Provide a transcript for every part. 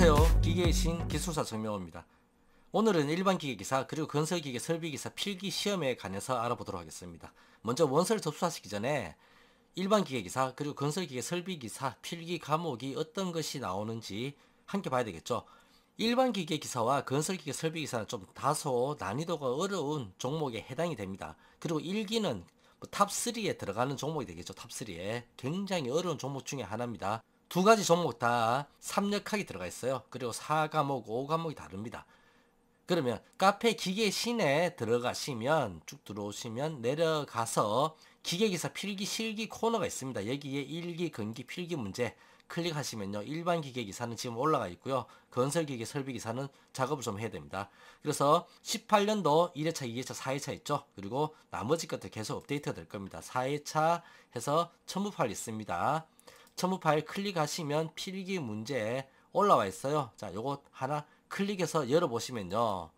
안녕하세요. 기계의 신 기술사 정명호입니다. 오늘은 일반 기계기사 그리고 건설기계 설비기사 필기 시험에 관해서 알아보도록 하겠습니다. 먼저 원서를 접수하시기 전에 일반 기계기사 그리고 건설기계 설비기사 필기 과목이 어떤 것이 나오는지 함께 봐야 되겠죠. 일반 기계기사와 건설기계 설비기사는 좀 다소 난이도가 어려운 종목에 해당이 됩니다. 그리고 1기는 탑3에 들어가는 종목이 되겠죠. 탑3에 굉장히 어려운 종목 중에 하나입니다. 두 가지 종목 다 3역학이 들어가 있어요. 그리고 4과목, 5과목이 다릅니다. 그러면 카페 기계신에 들어가시면 쭉 들어오시면 내려가서 기계기사 필기 실기 코너가 있습니다. 여기에 1기 건기 필기 문제 클릭하시면요. 일반 기계기사는 지금 올라가 있고요. 건설기계 설비기사는 작업을 좀 해야 됩니다. 그래서 18년도 1회차, 2회차, 4회차 있죠. 그리고 나머지 것들 계속 업데이트가 될 겁니다. 4회차 해서 첨부 파일 있습니다. 첨부 파일 클릭하시면 필기 문제 올라와 있어요. 자, 요거 하나 클릭해서 열어보시면요.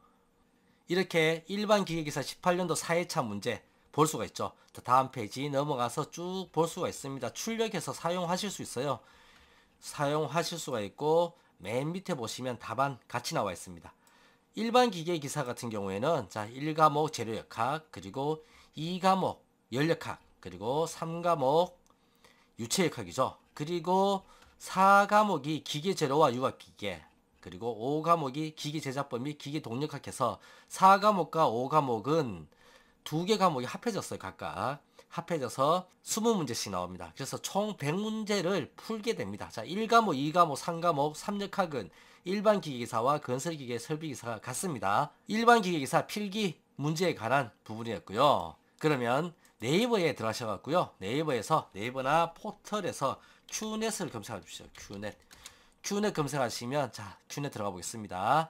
이렇게 일반 기계기사 18년도 4회차 문제 볼 수가 있죠. 다음 페이지 넘어가서 쭉 볼 수가 있습니다. 출력해서 사용하실 수 있어요. 사용하실 수가 있고 맨 밑에 보시면 답안 같이 나와 있습니다. 일반 기계기사 같은 경우에는 자 1과목 재료역학 그리고 2과목 열역학 그리고 3과목 유체역학이죠. 그리고 4과목이 기계재료와 유학기계 그리고 5과목이 기계제작법 및 기계동력학해서 4과목과 5과목은 두 개 과목이 합해졌어요. 각각 합해져서 20문제씩 나옵니다. 그래서 총 100문제를 풀게 됩니다. 자, 1과목, 2과목, 3과목, 3역학은 일반 기계기사와 건설기계 설비기사가 같습니다. 일반 기계기사 필기 문제에 관한 부분이었고요. 그러면 네이버에 들어가셔갖고요. 네이버나 포털에서 큐넷을 검색해 주십시오. 큐넷 검색하시면 자 큐넷 들어가 보겠습니다.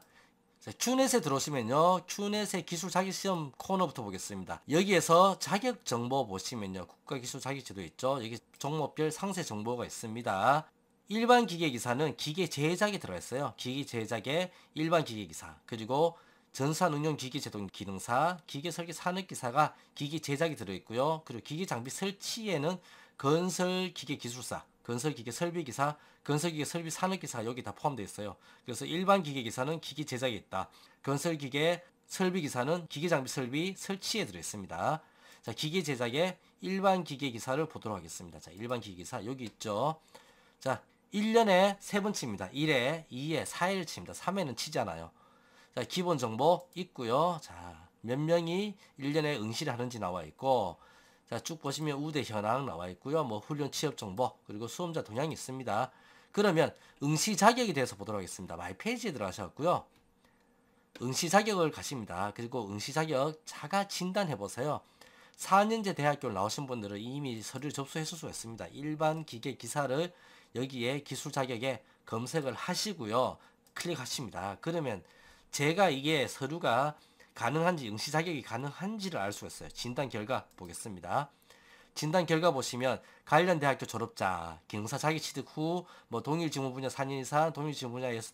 자, 큐넷에 들어오시면요. 큐넷의 기술 자격시험 코너부터 보겠습니다. 여기에서 자격 정보 보시면요. 국가기술 자격지도 있죠. 여기 종목별 상세 정보가 있습니다. 일반 기계기사는 기계 제작에 들어가 있어요. 기계 제작에 일반 기계기사 그리고 전산응용 기계제동 기능사, 기계설계 산업기사가 기계 제작이 들어있고요. 그리고 기계장비 설치에는 건설기계기술사, 건설기계 설비기사, 건설기계 설비 산업기사 여기 다 포함되어 있어요. 그래서 일반 기계기사는 기계 제작에 있다. 건설기계 설비기사는 기계장비 설비 설치에 들어있습니다. 자, 기계 제작에 일반 기계기사를 보도록 하겠습니다. 자, 일반 기계기사 여기 있죠. 자, 1년에 3번 칩니다. 1회, 2회, 4회를 칩니다. 3회는 치지 않아요. 자, 기본 정보 있고요. 자, 몇 명이 1년에 응시를 하는지 나와 있고, 자, 쭉 보시면 우대 현황 나와 있고요. 뭐 훈련 취업 정보, 그리고 수험자 동향이 있습니다. 그러면 응시 자격에 대해서 보도록 하겠습니다. 마이 페이지에 들어가셨고요. 응시 자격을 가십니다. 그리고 응시 자격 자가 진단해 보세요. 4년제 대학교를 나오신 분들은 이미 서류를 접수했을 수가 있습니다. 일반 기계 기사를 여기에 기술 자격에 검색을 하시고요. 클릭하십니다. 그러면 제가 이게 서류가 가능한지 응시 자격이 가능한지를 알 수가 있어요. 진단 결과 보겠습니다. 진단 결과 보시면 관련 대학교 졸업자, 기능사 자격 취득 후 뭐 동일 직무 분야 4년 이상, 동일 직무 분야에서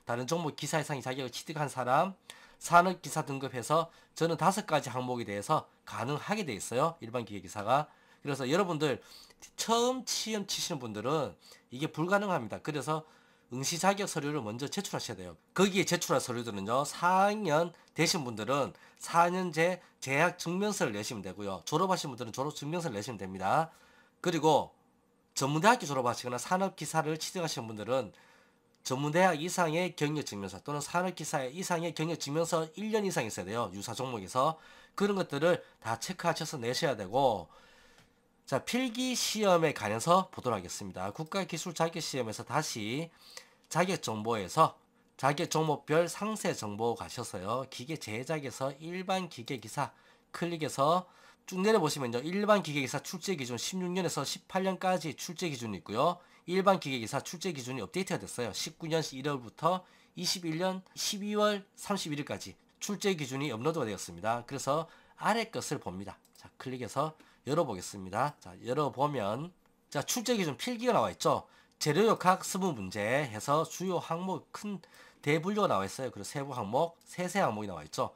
다른 종목 기사 이상의 자격을 취득한 사람, 산업기사 등급해서 저는 5가지 항목에 대해서 가능하게 돼 있어요. 일반 기계기사가. 그래서 여러분들 처음 시험 치시는 분들은 이게 불가능합니다. 그래서 응시 자격 서류를 먼저 제출하셔야 돼요. 거기에 제출할 서류들은요. 4학년 되신 분들은 4년제 재학 증명서를 내시면 되고요. 졸업하신 분들은 졸업 증명서를 내시면 됩니다. 그리고 전문대학교 졸업하시거나 산업기사를 취득하신 분들은 전문대학 이상의 경력증명서 또는 산업기사 이상의 경력증명서 1년 이상 있어야 돼요. 유사 종목에서. 그런 것들을 다 체크하셔서 내셔야 되고, 자, 필기시험에 관해서 보도록 하겠습니다. 국가기술자격시험에서 다시 자격정보에서 자격 종목별 상세 정보 가셔서요. 기계 제작에서 일반 기계기사 클릭해서 쭉 내려보시면요. 일반 기계기사 출제기준 16년에서 18년까지 출제기준이 있고요. 일반 기계기사 출제기준이 업데이트가 됐어요. 19년 1월부터 21년 12월 31일까지 출제기준이 업로드가 되었습니다. 그래서 아래 것을 봅니다. 자, 클릭해서 열어보겠습니다. 자, 열어보면 자, 출제기준 필기가 나와 있죠. 재료역학 20문제 해서 주요 항목 큰 대분류가 나와 있어요. 그리고 세부 항목, 세세 항목이 나와 있죠.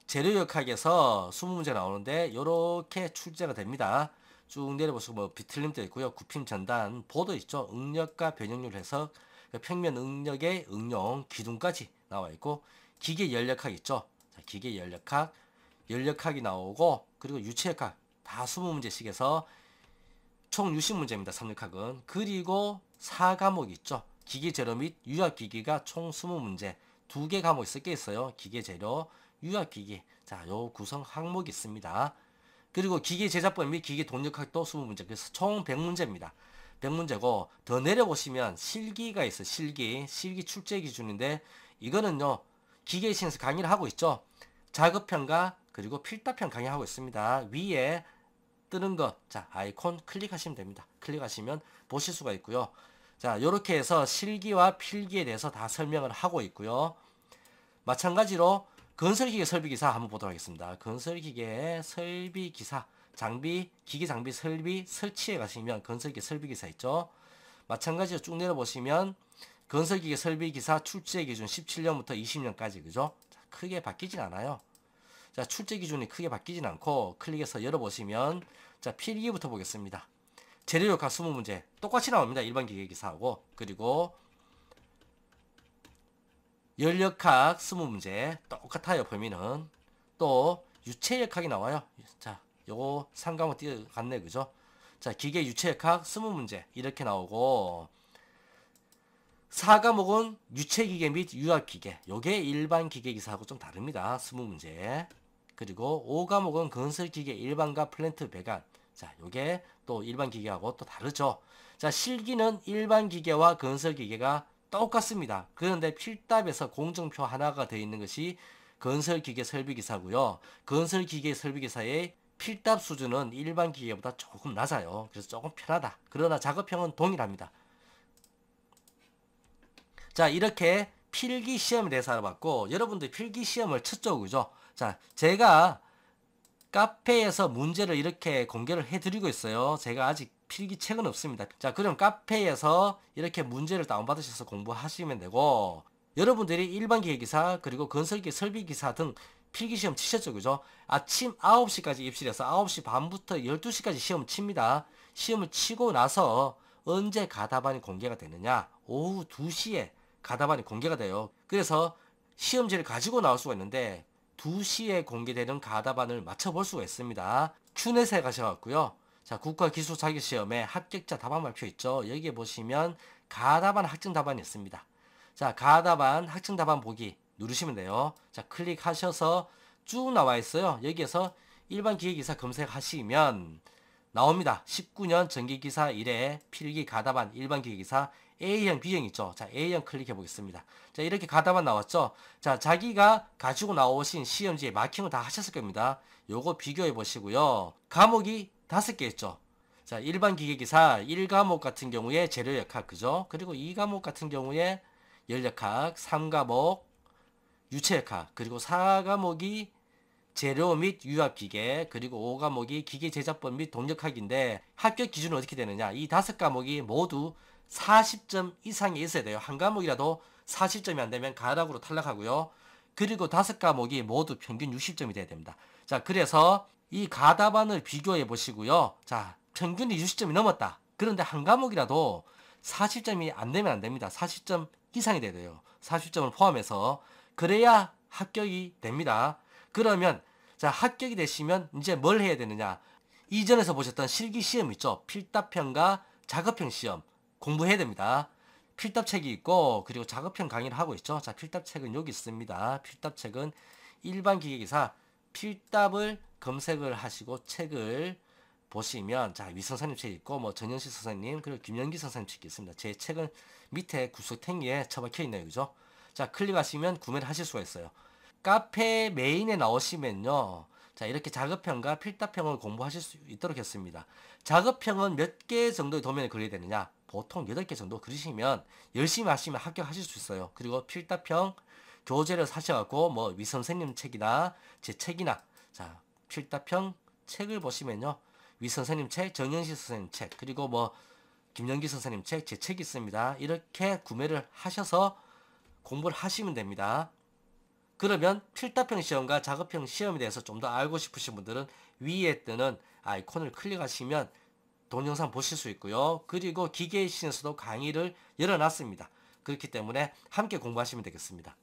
재료역학에서 20문제 나오는데 요렇게 출제가 됩니다. 쭉 내려보시고 뭐 비틀림도 있고요. 구심 전단, 보도 있죠. 응력과 변형률 해서 평면 응력의 응용, 기둥까지 나와 있고 기계 연력학 있죠. 자, 기계 연력학, 연력학이 나오고 그리고 유체역학 다 20문제씩에서 총 60문제입니다. 삼력학은. 그리고 4과목 있죠. 기계재료 및 유압기기가 총 20문제. 2개 과목이 섞여 있어요. 기계재료, 유압기기. 자, 요 구성 항목이 있습니다. 그리고 기계제작법 및 기계동력학도 20문제. 그래서 총 100문제입니다. 100문제고 더 내려보시면 실기가 있어요. 실기 출제 기준인데 이거는요. 기계신에서 강의를 하고 있죠. 작업편과 그리고 필답편 강의하고 있습니다. 위에 뜨는 것, 자, 아이콘 클릭하시면 됩니다. 클릭하시면 보실 수가 있고요. 자, 요렇게 해서 실기와 필기에 대해서 다 설명을 하고 있고요. 마찬가지로 건설기계 설비기사 한번 보도록 하겠습니다. 건설기계 설비기사, 기계 장비 설비 설치에 가시면 건설기계 설비기사 있죠. 마찬가지로 쭉 내려보시면 건설기계 설비기사 출제 기준 17년부터 20년까지, 그죠? 자, 크게 바뀌진 않아요. 자, 출제 기준이 크게 바뀌진 않고 클릭해서 열어보시면 자, 필기부터 보겠습니다. 재료역학 20문제 똑같이 나옵니다. 일반 기계기사하고. 그리고 연력학 20문제 똑같아요. 범위는. 또 유체역학이 나와요. 자, 요거 3과목 뛰어갔네, 그죠? 자, 기계 유체역학 20문제 이렇게 나오고 4과목은 유체기계 및 유압기계, 요게 일반 기계기사하고 좀 다릅니다. 20문제. 그리고 5과목은 건설기계 일반과 플랜트 배관. 자, 요게 또 일반 기계하고 또 다르죠. 자, 실기는 일반 기계와 건설기계가 똑같습니다. 그런데 필답에서 공정표 하나가 되어 있는 것이 건설기계 설비기사고요. 건설기계 설비기사의 필답 수준은 일반 기계보다 조금 낮아요. 그래서 조금 편하다. 그러나 작업형은 동일합니다. 자, 이렇게 필기 시험에 대해서 알아봤고 여러분들 필기 시험을 첫 쪽이죠. 자, 제가 카페에서 문제를 이렇게 공개를 해드리고 있어요. 제가 아직 필기책은 없습니다. 자, 그럼 카페에서 이렇게 문제를 다운받으셔서 공부하시면 되고 여러분들이 일반 기계기사 그리고 건설기 설비기사 등 필기시험 치셨죠, 그죠? 아침 9시까지 입실해서 9시 반부터 12시까지 시험 칩니다. 시험을 치고 나서 언제 가답안이 공개가 되느냐? 오후 2시에 가답안이 공개가 돼요. 그래서 시험지를 가지고 나올 수가 있는데 2시에 공개되는 가답안을 맞춰볼 수가 있습니다. 큐넷에 가셔갖고요. 자, 국가기술자격시험에 합격자 답안 발표 있죠. 여기에 보시면 가답안 학증 답안이 있습니다. 자, 가답안 학증 답안 보기 누르시면 돼요. 자, 클릭하셔서 쭉 나와 있어요. 여기에서 일반 기계기사 검색하시면 나옵니다. 19년 전기기사 1회 필기 가답안 일반 기계기사 A형, B형 있죠. 자, A형 클릭해 보겠습니다. 자, 이렇게 가답안 나왔죠. 자, 자기가 가지고 나오신 시험지에 마킹을 다 하셨을 겁니다. 요거 비교해 보시고요. 과목이 5개 있죠. 자, 일반 기계기사 1과목 같은 경우에 재료역학, 그죠? 그리고 2과목 같은 경우에 연력학, 3과목 유체역학, 그리고 4과목이 재료 및 유압기계, 그리고 5과목이 기계제작법 및 동력학인데 합격 기준은 어떻게 되느냐? 이 5과목이 모두 40점 이상이 있어야 돼요. 한 과목이라도 40점이 안 되면 가락으로 탈락하고요. 그리고 5과목이 모두 평균 60점이 돼야 됩니다. 자, 그래서 이 가답안을 비교해 보시고요. 자, 평균이 60점이 넘었다. 그런데 한 과목이라도 40점이 안 되면 안 됩니다. 40점 이상이 돼야 돼요. 40점을 포함해서. 그래야 합격이 됩니다. 그러면 자, 합격이 되시면 이제 뭘 해야 되느냐? 이전에서 보셨던 실기시험 있죠? 필답편과 작업형 시험 공부해야 됩니다. 필답책이 있고 그리고 작업형 강의를 하고 있죠. 자, 필답책은 여기 있습니다. 필답책은 일반 기계기사 필답을 검색을 하시고 책을 보시면 자, 위선생님 책 있고 뭐 전현식 선생님 그리고 김영기 선생님 책이 있습니다. 제 책은 밑에 구석탱이에 처박혀 있네요. 그죠? 자, 클릭하시면 구매를 하실 수가 있어요. 카페 메인에 나오시면요. 자, 이렇게 작업형과 필답형을 공부하실 수 있도록 했습니다. 작업형은 몇 개 정도의 도면에 그려야 되느냐? 보통 8개 정도 그리시면 열심히 하시면 합격하실 수 있어요. 그리고 필답형 교재를 사셔갖고 뭐 위선생님 책이나 제 책이나 자, 필답형 책을 보시면요. 위선생님 책, 정영식 선생님 책, 그리고 뭐 김영기 선생님 책, 제 책이 있습니다. 이렇게 구매를 하셔서 공부를 하시면 됩니다. 그러면 필답형 시험과 작업형 시험에 대해서 좀 더 알고 싶으신 분들은 위에 뜨는 아이콘을 클릭하시면 동영상 보실 수 있고요. 그리고 기계신에서도 강의를 열어놨습니다. 그렇기 때문에 함께 공부하시면 되겠습니다.